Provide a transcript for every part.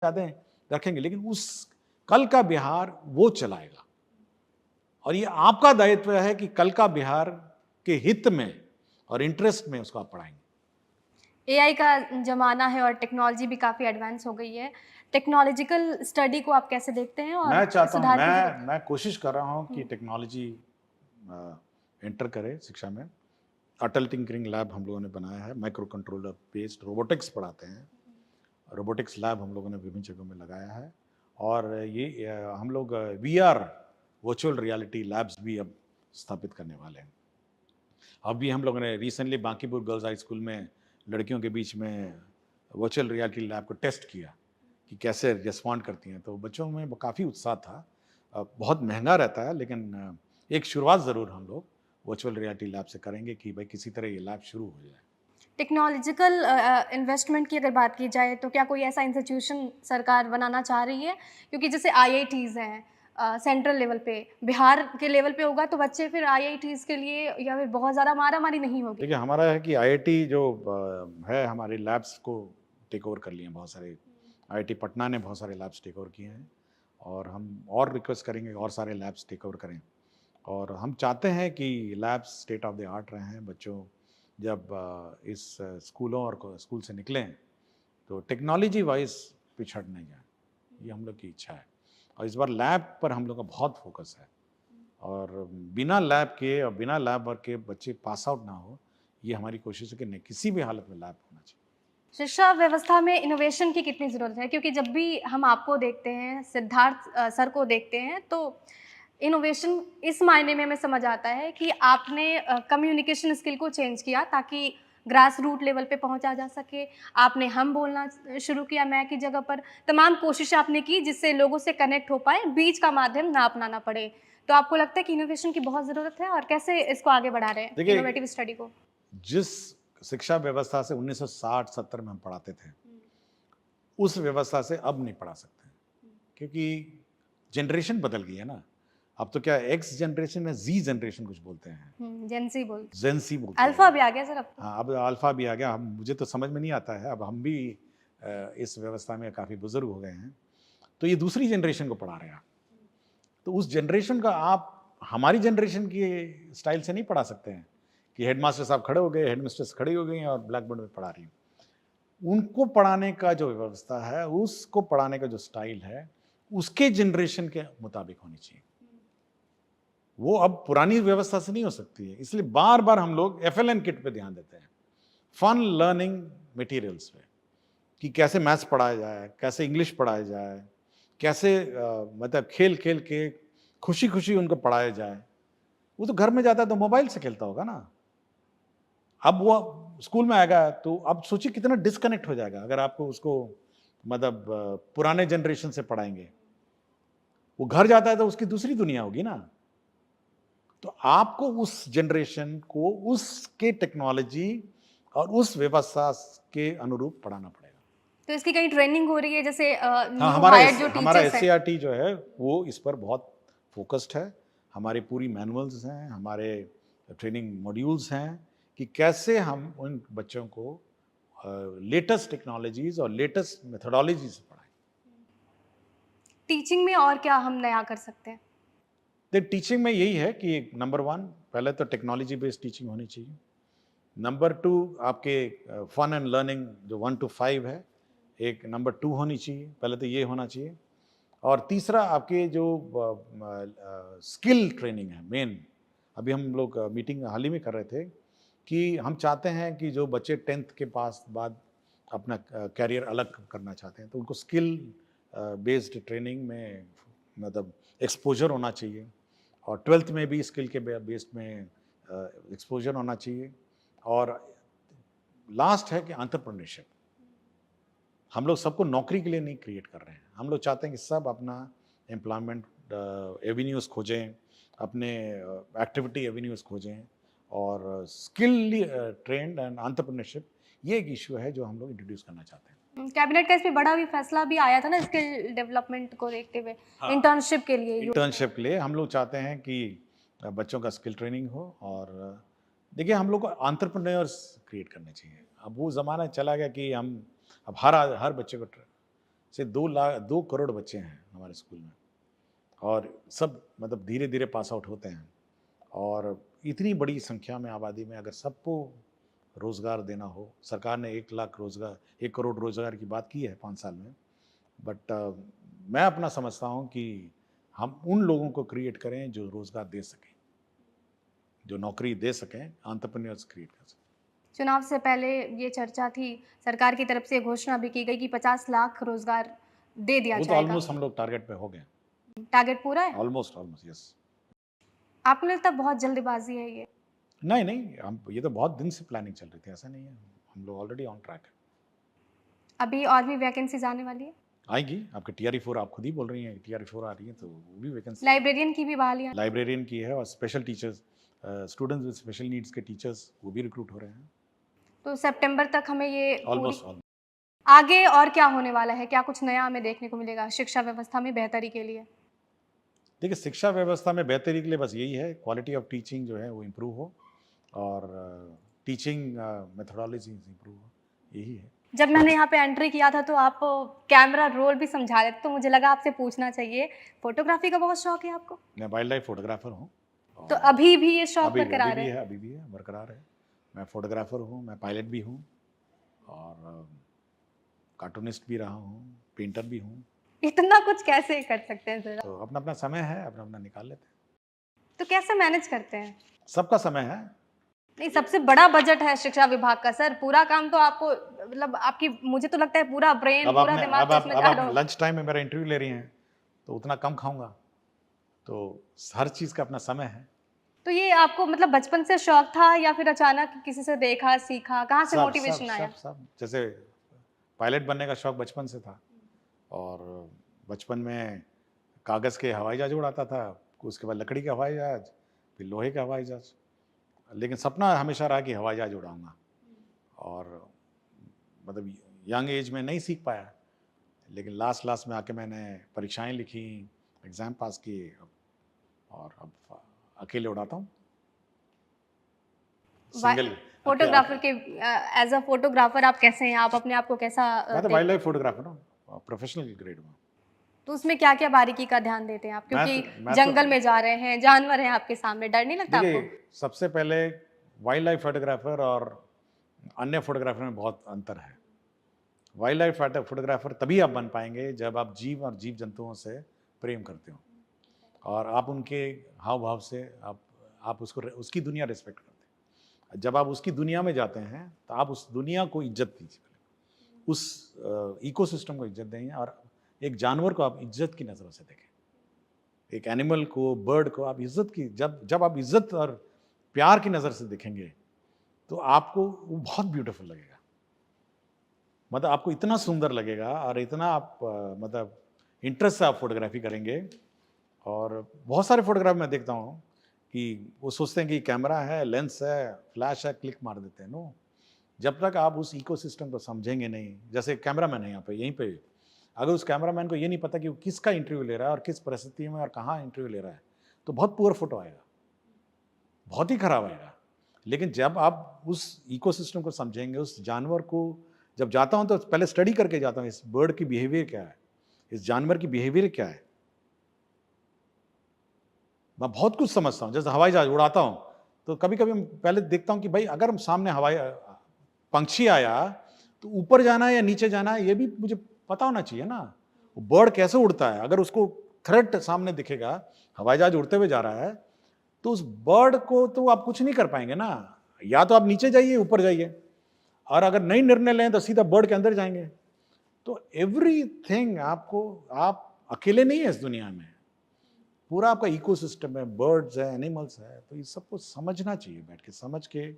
यादें रखेंगे, लेकिन उस कल का बिहार वो चलाएगा। और ये आपका दायित्व है कि कल का बिहार के हित में और इंटरेस्ट में उसको आप पढ़ाएंगे। एआई का ज़माना है और टेक्नोलॉजी भी काफ़ी एडवांस हो गई है। टेक्नोलॉजिकल स्टडी को आप कैसे देखते हैं मैं और चाहता हूँ, सुधार की ज़रूरत है? मैं कोशिश कर रहा हूँ कि हुँ, टेक्नोलॉजी एंटर करे शिक्षा में। अटल टिंकरिंग लैब हम लोगों ने बनाया है, माइक्रो कंट्रोलर बेस्ड रोबोटिक्स पढ़ाते हैं। रोबोटिक्स लैब हम लोगों ने विभिन्न जगहों में लगाया है। और ये हम लोग वीआर वर्चुअल रियलिटी लैब्स भी अब स्थापित करने वाले हैं। अभी हम लोगों ने recently Bankipur girls high school में लड़कियों के बीच में वर्चुअल रियलिटी लैब को टेस्ट किया कि कैसे रिस्पॉन्ड करती हैं, तो बच्चों में काफ़ी उत्साह था। बहुत महंगा रहता है, लेकिन एक शुरुआत ज़रूर हम लोग वर्चुअल रियलिटी लैब से करेंगे कि भाई किसी तरह ये लैब शुरू हो जाए। टेक्नोलॉजिकल इन्वेस्टमेंट की अगर बात की जाए तो क्या कोई ऐसा इंस्टीट्यूशन सरकार बनाना चाह रही है? क्योंकि जैसे आईआईटीज़ हैं सेंट्रल लेवल पे, बिहार के लेवल पे होगा तो बच्चे फिर आईआईटीज़ के लिए या फिर बहुत ज़्यादा मारा-मारी नहीं होगी। देखिए, हमारा है कि आईआईटी जो है, हमारे लैब्स को टेक ओवर कर लिए हैं बहुत सारे। आईआईटी पटना ने बहुत सारे लैब्स टेक ओवर किए हैं, और हम और रिक्वेस्ट करेंगे और सारे लैब्स टेक ओवर करें। और हम चाहते हैं कि labs state of the art रहे हैं। बच्चों जब इस स्कूलों और स्कूल से निकलें तो टेक्नोलॉजी वाइज पिछड़ नहीं जाए, ये हम लोग की इच्छा है। और इस बार लैब पर हम लोग का बहुत फोकस है, और बिना लैब के और बिना लैब वर्क के बच्चे पास आउट ना हो, ये हमारी कोशिश है कि नहीं, किसी भी हालत में लैब होना चाहिए। शिक्षा व्यवस्था में इनोवेशन की कितनी ज़रूरत है? क्योंकि जब भी हम आपको देखते हैं, सिद्धार्थ सर को देखते हैं, तो इनोवेशन इस मायने में हमें समझ आता है कि आपने कम्युनिकेशन स्किल को चेंज किया ताकि ग्रास रूट लेवल पे पहुँचा जा सके। आपने हम बोलना शुरू किया मैं की जगह पर, तमाम कोशिशें आपने की जिससे लोगों से कनेक्ट हो पाएँ, बीच का माध्यम ना अपनाना पड़े। तो आपको लगता है कि इनोवेशन की बहुत ज़रूरत है और कैसे इसको आगे बढ़ा रहे हैं, देखिए, इनोवेटिव स्टडी को? जिस शिक्षा व्यवस्था से 1960-70 में हम पढ़ाते थे, हुँ, उस व्यवस्था से अब नहीं पढ़ा सकते, हुँ, क्योंकि जनरेशन बदल गई है ना। अब तो क्या एक्स जनरेशन है, जी जनरेशन कुछ बोलते हैं, हुँ, जेन ज़ी बोलते हैं। जेन सी बोलते अल्फ़ा हैं। भी आ गया सर अब तो। हाँ, अब अल्फा भी आ गया। हम मुझे तो समझ में नहीं आता है, अब हम भी इस व्यवस्था में काफ़ी बुजुर्ग हो गए हैं, तो ये दूसरी जनरेशन को पढ़ा रहे हैं। तो उस जनरेशन का आप हमारी जनरेशन की स्टाइल से नहीं पढ़ा सकते हैं कि हेडमास्टर साहब खड़े हो गए, हेडमिस्ट्रेस खड़ी हो गई हैं और ब्लैक बोर्ड में पढ़ा रही हैं। उनको पढ़ाने का जो व्यवस्था है, उसको पढ़ाने का जो स्टाइल है, उसके जनरेशन के मुताबिक होनी चाहिए। वो अब पुरानी व्यवस्था से नहीं हो सकती है। इसलिए बार-बार हम लोग एफएलएन किट पे ध्यान देते हैं, फन लर्निंग मटेरियल्स पे, कि कैसे मैथ्स पढ़ाया जाए, कैसे इंग्लिश पढ़ाया जाए, कैसे मतलब खेल-खेल के खुशी-खुशी उनको पढ़ाया जाए। वो तो घर में जाता है तो मोबाइल से खेलता होगा ना। अब वो स्कूल में आएगा तो अब सोचिए कितना डिस्कनेक्ट हो जाएगा अगर आपको उसको मतलब पुराने जनरेशन से पढ़ाएँगे। वो घर जाता है तो उसकी दूसरी दुनिया होगी ना। तो आपको उस जनरेशन को उसके टेक्नोलॉजी और उस व्यवस्था के अनुरूप पढ़ाना पड़ेगा। तो इसकी कहीं ट्रेनिंग हो रही है जैसे हाँ, न्यू हायर्ड जो हमारा टीचर्स हैं? एससीईआरटी जो है वो इस पर बहुत फ़ोकस्ड है। हमारी पूरी मैनुअल्स हैं, हमारे ट्रेनिंग मॉड्यूल्स हैं कि कैसे हम उन बच्चों को लेटेस्ट टेक्नोलॉजीज़ और लेटेस्ट मेथोडोलॉजी से पढ़ाएँ। टीचिंग में और क्या हम नया कर सकते हैं? देख, टीचिंग में यही है कि नंबर 1 पहले तो टेक्नोलॉजी बेस्ड टीचिंग होनी चाहिए। नंबर 2 आपके फन एंड लर्निंग जो 1 टू 5 है, एक नंबर 2 होनी चाहिए, पहले तो ये होना चाहिए। और तीसरा आपके जो स्किल ट्रेनिंग है मेन, अभी हम लोग मीटिंग हाल ही में कर रहे थे कि हम चाहते हैं कि जो बच्चे 10th के पास बाद अपना कैरियर अलग करना चाहते हैं तो उनको स्किल बेस्ड ट्रेनिंग में मतलब एक्सपोजर होना चाहिए, और 12th में भी स्किल के बेस्ड में एक्सपोजर होना चाहिए। और लास्ट है कि एंटरप्रेन्योरशिप। हम लोग सबको नौकरी के लिए नहीं क्रिएट कर रहे हैं, हम लोग चाहते हैं कि सब अपना एम्प्लॉयमेंट एवेन्यूज़ खोजें, अपने एक्टिविटी एवेन्यूज़ खोजें, और स्किल ट्रेंड एंड एंटरप्रेन्योरशिप ये एक इशू है जो हम लोग इंट्रोड्यूस करना चाहते हैं। कैबिनेट का इस पे बड़ा भी फैसला भी आया था ना स्किल डेवलपमेंट को देखते हुए, हाँ, इंटर्नशिप के लिए यू इंटर्नशिप के लिए हम लोग चाहते हैं कि बच्चों का स्किल ट्रेनिंग हो। और देखिए, हम लोग को एंटरप्रेन्योर्स क्रिएट करने चाहिए। अब वो ज़माना चला गया कि हम अब हर बच्चे को से 2 करोड़ बच्चे हैं हमारे स्कूल में, और सब मतलब धीरे धीरे पास आउट होते हैं। और इतनी बड़ी संख्या में आबादी में अगर सबको रोज़गार देना हो, सरकार ने 1 लाख रोज़गार 1 करोड़ रोज़गार की बात की है 5 साल में, बट मैं अपना समझता हूँ कि हम उन लोगों को क्रिएट करें जो रोज़गार दे सकें, जो नौकरी दे सकें, एंटरप्रेन्योर्स क्रिएट कर सकें। चुनाव से पहले ये चर्चा थी, सरकार की तरफ से घोषणा भी की गई कि 50 लाख रोजगार दे दिया वो तो जाएगा। ऑलमोस्ट हम लोग टारगेट पे हो गए, टारगेट पूरा है? Almost yes. आपको लगता है बहुत जल्दबाजी है ये? नहीं नहीं, हम ये तो बहुत दिन से प्लानिंग चल रही थी, ऐसा नहीं है, हम लोग ऑलरेडी ऑन ट्रैक है। अभी और भी वैकेंसीज आने वाली है? आएगी, आपके TRE4 आप खुद ही बोल रही हैं, TRE4 आ रही है, तो वो भी वैकेंसी। लाइब्रेरियन की भी बहालियां? लाइब्रेरियन की है, और special teachers, students with special needs के टीचर्स वो भी रिक्रूट हो रहे हैं। तो सितंबर तक हमें ये ऑलमोस्ट आगे और क्या होने वाला है? क्या कुछ नया हमें देखने को मिलेगा शिक्षा व्यवस्था में बेहतरी के लिए? देखिए, शिक्षा व्यवस्था में बेहतरी के लिए बस यही है, क्वालिटी ऑफ टीचिंग जो है वो इम्प्रूव हो, और टीचिंग मेथोडोलॉजी इम्प्रूव हो, यही है। जब मैंने यहाँ पे एंट्री किया था तो आप कैमरा रोल भी समझा रहे थे, तो मुझे लगा आपसे पूछना चाहिए, फोटोग्राफी का बहुत शौक है आपको? मैं वाइल्ड लाइफ फोटोग्राफर हूँ। तो अभी भी ये शौक बरकरार है? अभी भी है, बरकरार है। मैं फोटोग्राफर हूँ, मैं पायलट भी हूँ, और कार्टूनिस्ट भी रहा हूँ, पेंटर भी हूँ। इतना कुछ कैसे कर सकते हैं जरा? तो अपना अपना समय है, अपना अपना निकाल लेते हैं। तो कैसे मैनेज करते हैं? सबका समय है। नहीं, सबसे बड़ा बजट है शिक्षा विभाग का सर, पूरा काम तो आपको मतलब आपकी, मुझे तो लगता है पूरा ब्रेन, पूरा दिमाग तो इसमें जा रहा अब हो। लंच टाइम में मेरा इंटरव्यू ले रही हैं, तो उतना कम खाऊंगा, तो हर चीज़ का अपना समय है। तो ये आपको मतलब बचपन से शौक था या फिर अचानक किसी से देखा, सीखा, कहाँ से मोटिवेशन आया? सब जैसे पायलट बनने का शौक बचपन से था, और बचपन में कागज़ के हवाई जहाज उड़ाता था, उसके बाद लकड़ी का हवाई जहाज, फिर लोहे का हवाई जहाज, लेकिन सपना हमेशा रहा कि हवाई जहाज उड़ाऊंगा, और मतलब यंग एज में नहीं सीख पाया, लेकिन लास्ट में आके मैंने परीक्षाएं लिखी, एग्ज़ाम पास किए, और अब अकेले उड़ाता हूँ, सिंगल। फोटोग्राफर के एज अ फोटोग्राफर आप कैसे हैं? आप अपने आप को कैसा मैं तो वाइल्ड लाइफ फोटोग्राफर हूँ, प्रोफेशनल ग्रेड में। तो उसमें क्या क्या बारीकी का ध्यान देते हैं आप? क्योंकि जंगल में जा रहे हैं, जानवर हैं आपके सामने, डर नहीं लगता आपको? सबसे पहले वाइल्ड लाइफ फोटोग्राफर और अन्य फोटोग्राफर में बहुत अंतर है। वाइल्ड लाइफ फोटोग्राफर तभी आप बन पाएंगे जब आप जीव और जीव जंतुओं से प्रेम करते हो, और आप उनके हाव भाव से आप उसकी दुनिया रिस्पेक्ट करते हैं। जब आप उसकी दुनिया में जाते हैं तो आप उस दुनिया को इज्जत दीजिए, उस इकोसिस्टम को इज्जत दें, और एक जानवर को आप इज्जत की नज़रों से देखें, एक एनिमल को, बर्ड को आप इज्जत की, जब आप इज्जत और प्यार की नज़र से देखेंगे तो आपको वो बहुत ब्यूटीफुल लगेगा, मतलब आपको इतना सुंदर लगेगा, और इतना आप मतलब इंटरेस्ट से आप फोटोग्राफी करेंगे। और बहुत सारे फोटोग्राफ मैं देखता हूँ कि वो सोचते हैं कि कैमरा है, लेंस है, फ्लैश है, क्लिक मार देते हैं। नो, जब तक आप उस इकोसिस्टम को समझेंगे नहीं, जैसे कैमरामैन है यहाँ पे, यहीं पे अगर उस कैमरामैन को ये नहीं पता कि वो किसका इंटरव्यू ले रहा है और किस परिस्थिति में और कहाँ इंटरव्यू ले रहा है, तो बहुत पुअर फोटो आएगा, बहुत ही खराब आएगा। लेकिन जब आप उस इकोसिस्टम को समझेंगे, उस जानवर को, जब जाता हूँ तो पहले स्टडी करके जाता हूँ, इस बर्ड की बिहेवियर क्या है, इस जानवर की बिहेवियर क्या है, मैं बहुत कुछ समझता हूँ। जैसे हवाई जहाज उड़ाता हूँ तो कभी कभी पहले देखता हूँ कि भाई अगर हम सामने हवाई पंछी आया तो ऊपर जाना है या नीचे जाना है, ये भी मुझे पता होना चाहिए ना। वो बर्ड कैसे उड़ता है, अगर उसको थ्रेट सामने दिखेगा, हवाई जहाज उड़ते हुए जा रहा है, तो उस बर्ड को तो आप कुछ नहीं कर पाएंगे ना, या तो आप नीचे जाइए, ऊपर जाइए, और अगर नई निर्णय लें तो सीधा बर्ड के अंदर जाएंगे। तो एवरीथिंग आप अकेले नहीं है इस दुनिया में, पूरा आपका इकोसिस्टम है, बर्ड्स है, एनिमल्स है, तो ये सबको समझना चाहिए, बैठ के समझ के,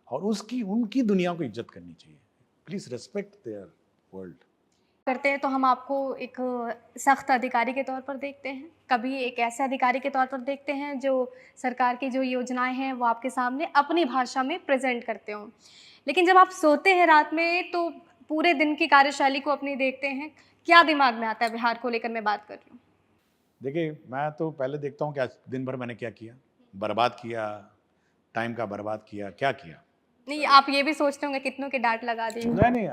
और उनकी दुनिया को इज्जत करनी चाहिए। Please respect there world. करते हैं तो हम आपको एक सख्त अधिकारी के तौर पर देखते हैं, कभी एक ऐसे अधिकारी के तौर पर देखते हैं जो सरकार की जो योजनाएं हैं वो आपके सामने अपनी भाषा में प्रेजेंट करते हों, लेकिन जब आप सोते हैं रात में तो पूरे दिन की कार्यशैली को अपनी देखते हैं, क्या दिमाग में आता है? बिहार को लेकर मैं बात कर रही हूँ। देखिए, मैं तो पहले देखता हूँ कि आज दिन भर मैंने क्या किया, बर्बाद किया, टाइम का बर्बाद किया, क्या किया। नहीं, आप ये भी सोचते होंगे कितनों के डांट लगा दी। नहीं,